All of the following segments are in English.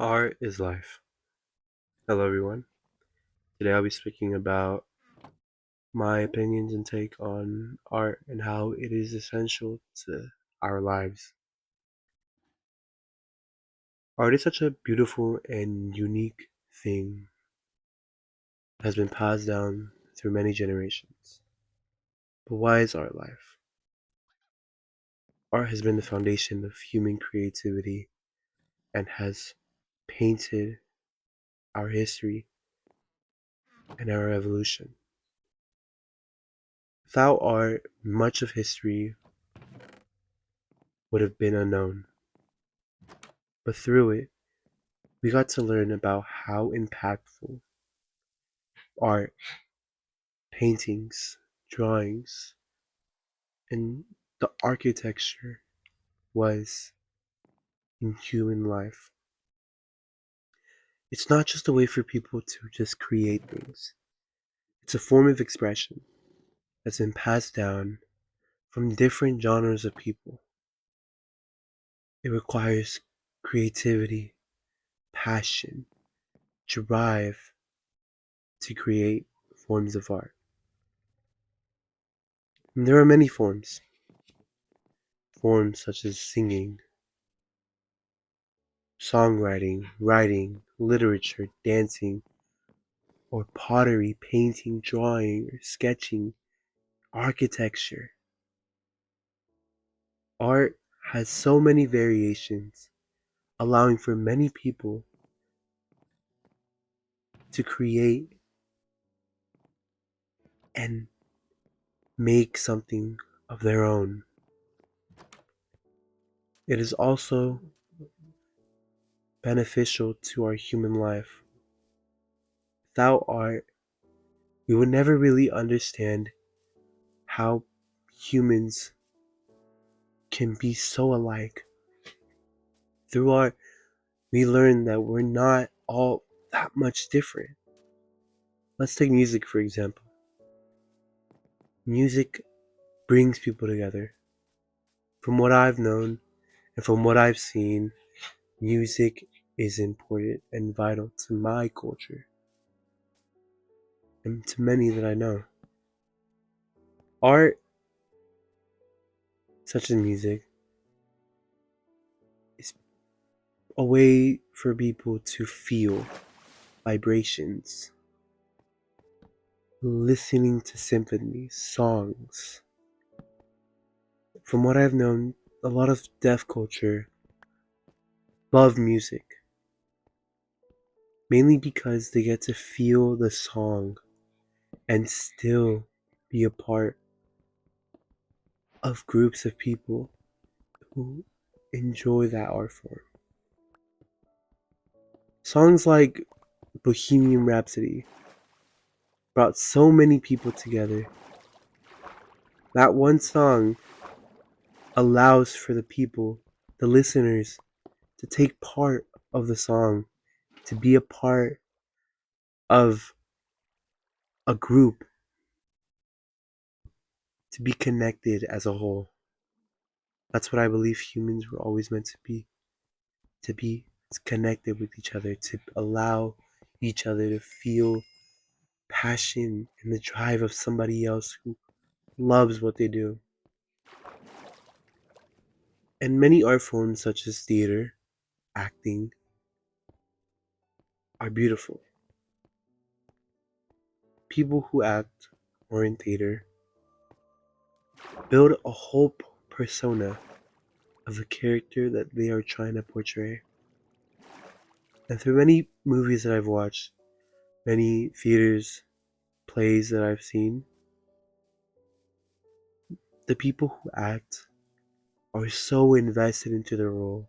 Art is life. Hello, everyone. Today I'll be speaking about my opinions and take on art and how it is essential to our lives. Art is such a beautiful and unique thing that has been passed down through many generations. But why is art life? Art has been the foundation of human creativity and has painted our history and our evolution. Without art, much of history would have been unknown. But through it, we got to learn about how impactful art, paintings, drawings, and the architecture was in human life. It's not just a way for people to just create things, it's a form of expression that's been passed down from different genres of people. It requires creativity, passion, drive to create forms of art. And there are many forms, forms such as singing, songwriting, writing, literature, dancing, or pottery, painting, drawing, or sketching, architecture. Art has so many variations, allowing for many people to create and make something of their own. It is also beneficial to our human life. Without art, we would never really understand how humans can be so alike. Through art, we learn that we're not all that much different. Let's take music for example. Music brings people together. From what I've known and from what I've seen, music is important and vital to my culture and to many that I know. Art, such as music, is a way for people to feel vibrations, listening to symphonies, songs. From what I've known, a lot of deaf culture love music, mainly because they get to feel the song and still be a part of groups of people who enjoy that art form. Songs like Bohemian Rhapsody brought so many people together. That one song allows for the people, the listeners, to take part of the song, to be a part of a group, to be connected as a whole. That's what I believe humans were always meant to be connected with each other, to allow each other to feel passion and the drive of somebody else who loves what they do. And many art forms such as theater, acting, are beautiful. People who act or in theater build a whole persona of the character that they are trying to portray. And through many movies that I've watched, many theaters, plays that I've seen, the people who act are so invested into their role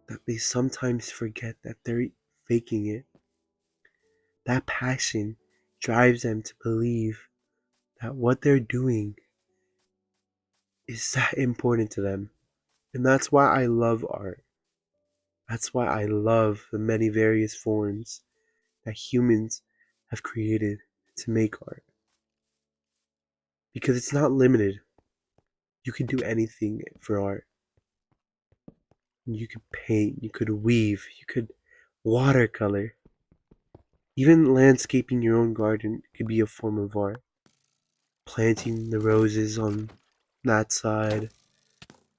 that they sometimes forget that they're faking it. That passion drives them to believe that what they're doing is that important to them. And that's why I love art. That's why I love the many various forms that humans have created to make art. Because it's not limited. You can do anything for art. You could paint, you could weave, you could watercolor. Even landscaping your own garden could be a form of art. Planting the roses on that side,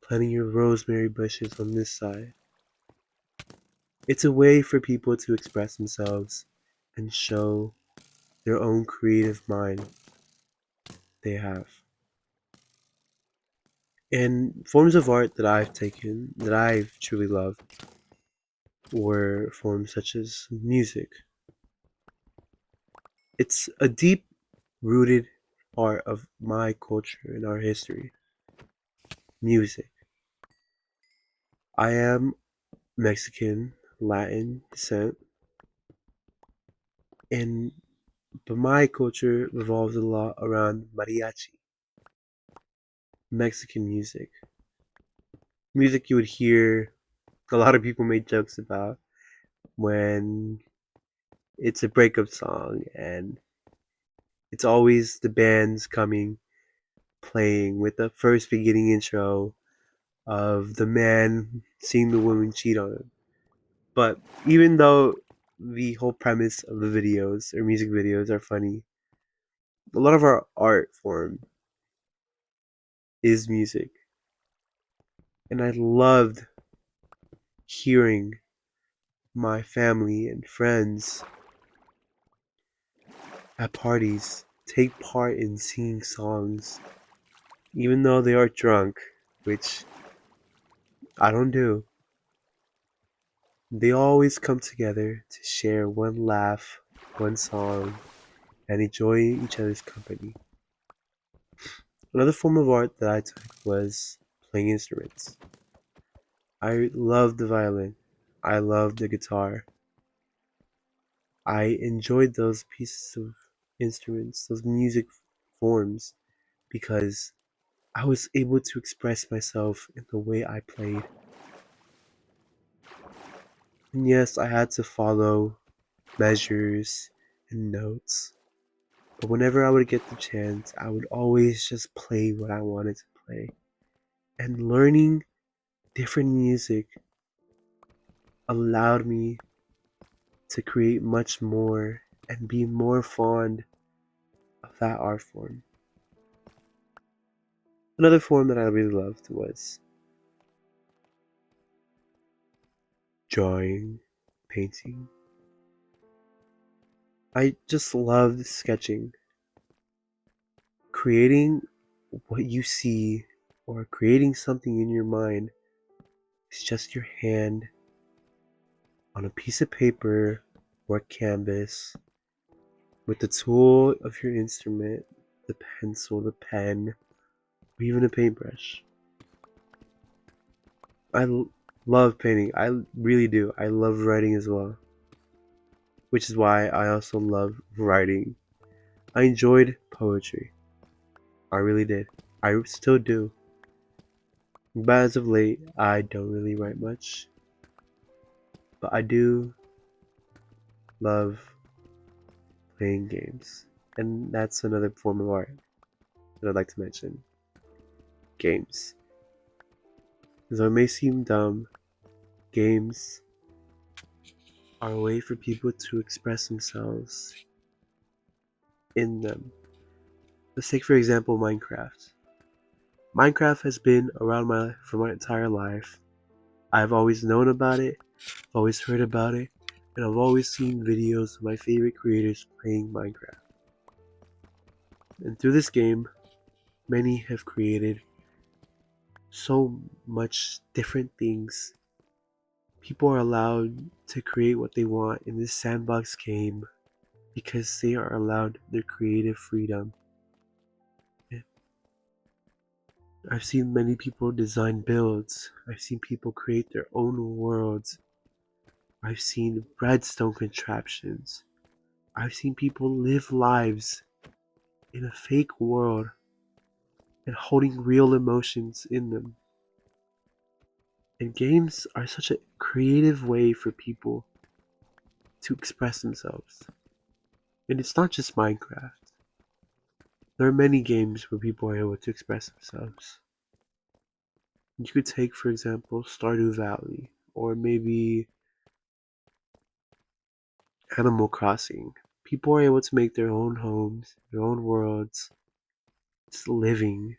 planting your rosemary bushes on this side. It's a way for people to express themselves and show their own creative mind they have. And forms of art that I've taken, that I've truly loved, were forms such as music. It's a deep rooted part of my culture and our history. Music. I am Mexican, Latin descent, and but my culture revolves a lot around mariachi, Mexican music. Music you would hear a lot of people make jokes about when it's a breakup song and it's always the bands coming playing with the first beginning intro of the man seeing the woman cheat on him. But even though the whole premise of the videos or music videos are funny, a lot of our art form is music. And I loved hearing my family and friends at parties take part in singing songs, even though they are drunk, which I don't do. They always come together to share one laugh, one song, and enjoy each other's company. Another form of art that I took was playing instruments. I loved the violin. I loved the guitar. I enjoyed those pieces of instruments, those music forms, because I was able to express myself in the way I played. And yes, I had to follow measures and notes. But whenever I would get the chance, I would always just play what I wanted to play. And learning different music allowed me to create much more and be more fond of that art form. Another form that I really loved was drawing, painting. I just loved sketching. Creating what you see or creating something in your mind is just your hand on a piece of paper or canvas with the tool of your instrument, the pencil, the pen, or even a paintbrush. Love painting. I really do. I love writing as well, which is why I also love writing. I enjoyed poetry. I really did. I still do. But as of late, I don't really write much. But I do love playing games. And that's another form of art that I'd like to mention. Games. Though it may seem dumb, games are a way for people to express themselves in them. Let's take for example Minecraft. Minecraft has been around for my entire life. I've always known about it, always heard about it, and I've always seen videos of my favorite creators playing Minecraft. And through this game, many have created so much different things. People are allowed to create what they want in this sandbox game because they are allowed their creative freedom. I've seen many people design builds. I've seen people create their own worlds. I've seen redstone contraptions. I've seen people live lives in a fake world and holding real emotions in them. And games are such a creative way for people to express themselves. And it's not just Minecraft. There are many games where people are able to express themselves. You could take, for example, Stardew Valley, or maybe Animal Crossing. People are able to make their own homes, their own worlds, just living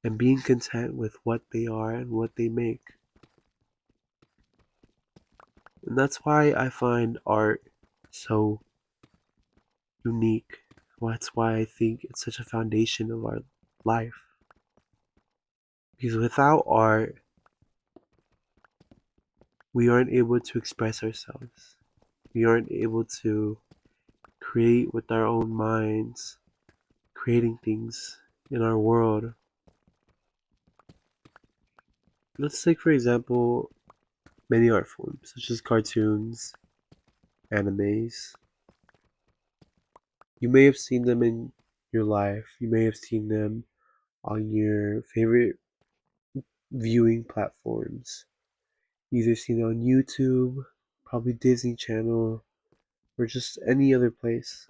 and being content with what they are and what they make. And that's why I find art so unique. That's why I think it's such a foundation of our life. Because without art, we aren't able to express ourselves. We aren't able to create with our own minds, creating things in our world. Let's take, for example, many art forms, such as cartoons, animes. You may have seen them in your life, you may have seen them on your favorite viewing platforms. Either seen it on YouTube, probably Disney Channel, or just any other place.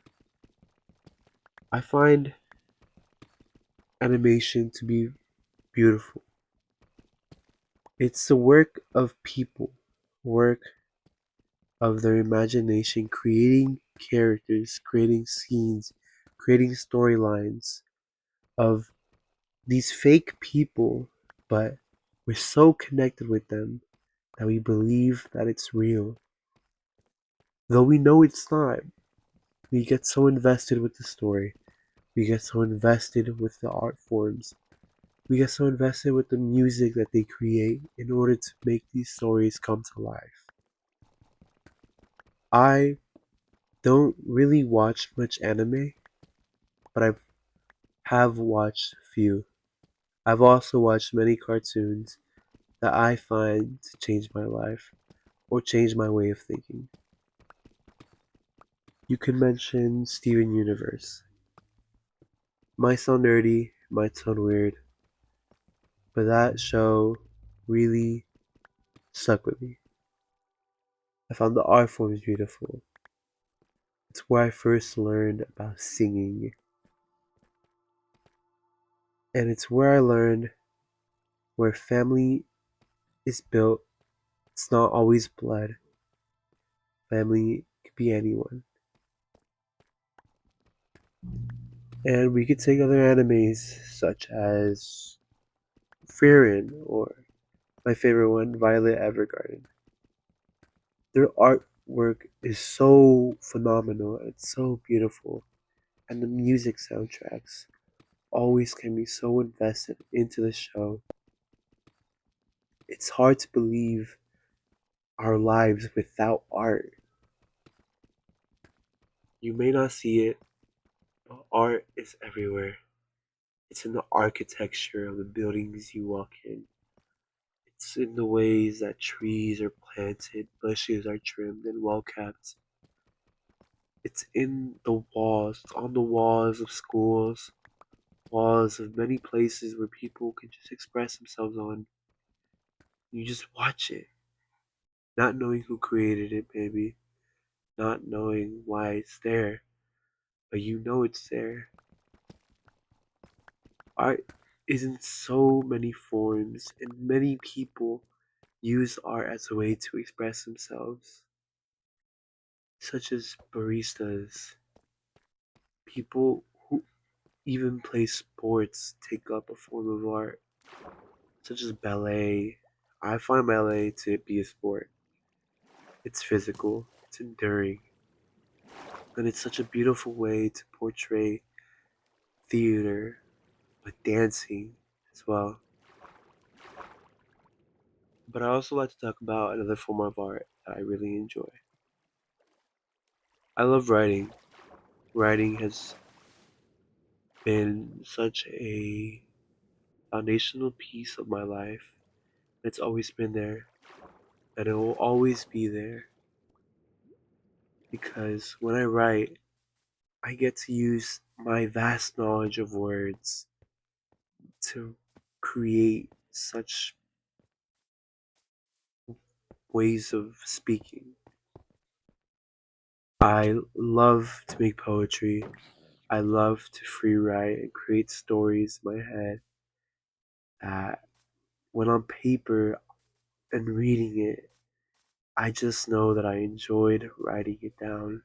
I find animation to be beautiful. It's the work of people, work of their imagination, creating characters, creating scenes, creating storylines of these fake people, but we're so connected with them that we believe that it's real. Though we know it's not, we get so invested with the story, we get so invested with the art forms, we get so invested with the music that they create in order to make these stories come to life. I don't really watch much anime, but I have watched a few. I've also watched many cartoons that I find to change my life or change my way of thinking. You could mention Steven Universe. Might sound nerdy, might sound weird, but that show really stuck with me. I found the art forms beautiful. It's where I first learned about singing, and it's where I learned where family is built. It's not always blood. Family could be anyone. And we could take other animes such as Frieren or my favorite one, Violet Evergarden. Their artwork is so phenomenal, it's so beautiful, and the music soundtracks always can be so invested into the show. It's hard to believe our lives without art. You may not see it, but art is everywhere. It's in the architecture of the buildings you walk in. It's in the ways that trees are planted, bushes are trimmed and well kept. It's in the walls, it's on the walls of schools, walls of many places where people can just express themselves on. You just watch it, not knowing who created it, maybe, not knowing why it's there, but you know it's there. Art is in so many forms, and many people use art as a way to express themselves, such as baristas, people who even play sports take up a form of art, such as ballet. I find ballet to be a sport. It's physical, it's enduring, and it's such a beautiful way to portray theater with dancing as well. But I also like to talk about another form of art that I really enjoy. I love writing. Writing has been such a foundational piece of my life. It's always been there, and it will always be there because when I write, I get to use my vast knowledge of words to create such ways of speaking. I love to make poetry. I love to free write and create stories in my head that when on paper and reading it, I just know that I enjoyed writing it down.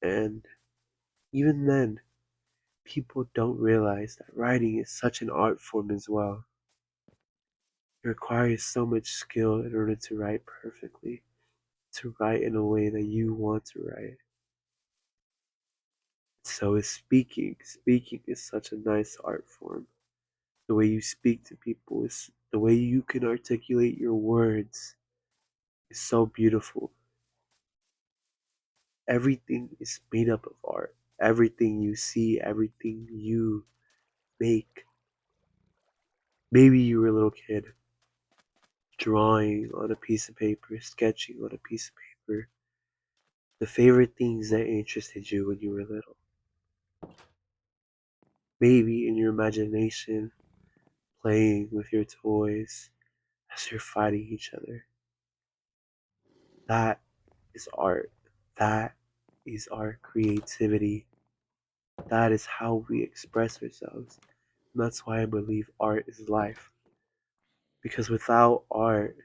And even then, people don't realize that writing is such an art form as well. It requires so much skill in order to write perfectly, to write in a way that you want to write. So is speaking. Speaking is such a nice art form. The way you speak to people is the way you can articulate your words is so beautiful. Everything is made up of art. Everything you see, everything you make. Maybe you were a little kid drawing on a piece of paper, sketching on a piece of paper, the favorite things that interested you when you were little. Maybe in your imagination, playing with your toys as you're fighting each other. That is art. That is our creativity. That is how we express ourselves. And that's why I believe art is life. Because without art,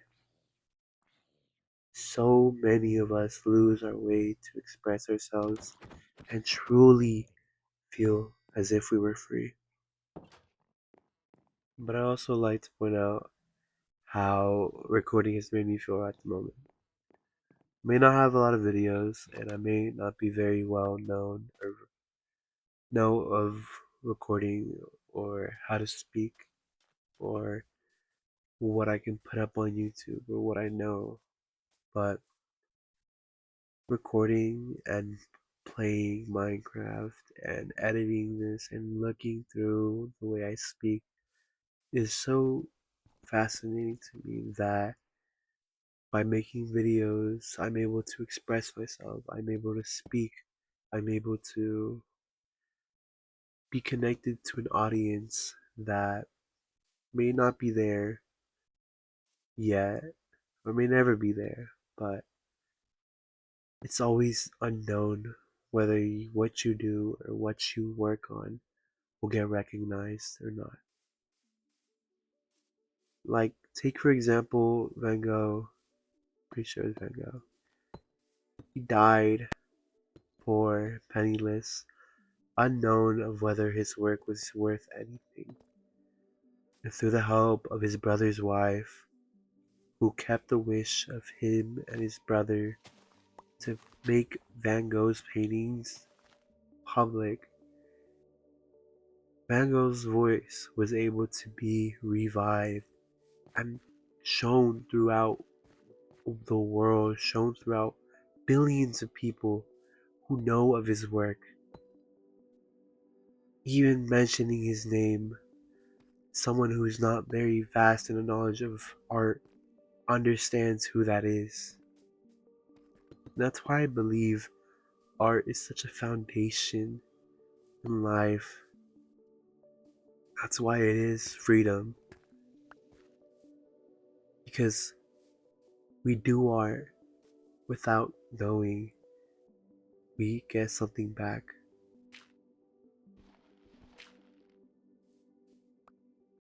so many of us lose our way to express ourselves and truly feel as if we were free. But I also like to point out how recording has made me feel at the moment. I may not have a lot of videos, and I may not be very well known or know of recording or how to speak or what I can put up on YouTube or what I know, but recording and playing Minecraft and editing this and looking through the way I speak is so fascinating to me that by making videos, I'm able to express myself, I'm able to speak, I'm able to be connected to an audience that may not be there yet or may never be there, but it's always unknown whether what you do or what you work on will get recognized or not. Like, take for example Van Gogh. Pretty sure it's Van Gogh. He died poor, penniless, unknown of whether his work was worth anything. And through the help of his brother's wife, who kept the wish of him and his brother to make Van Gogh's paintings public, Van Gogh's voice was able to be revived and shown throughout the world, shown throughout billions of people who know of his work. Even mentioning his name, someone who is not very vast in the knowledge of art understands who that is. And that's why I believe art is such a foundation in life. That's why it is freedom. Because we do art without knowing we get something back.